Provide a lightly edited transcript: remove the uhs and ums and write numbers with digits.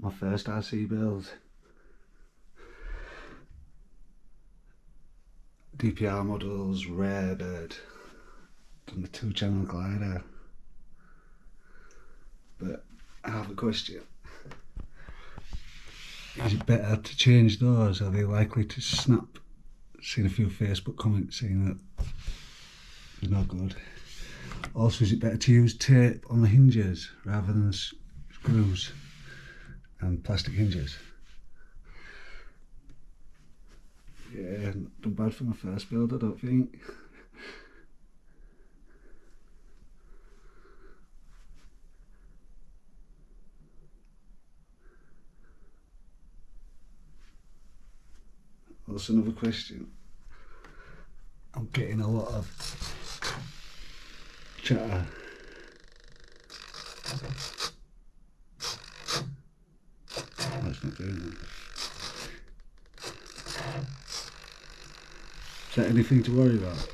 my first RC build. DPR Models Rare bird. Done the 2-channel glider. But I have a question. Is it better to change those? Are they likely to snap? Seen a few Facebook comments saying that they're not good. Also, is it better to use tape on the hinges rather than screws and plastic hinges? Yeah, not done bad for my first build, I don't think. Also, another question. I'm getting a lot of chatter. Oh, it's not doing that. Is that anything to worry about?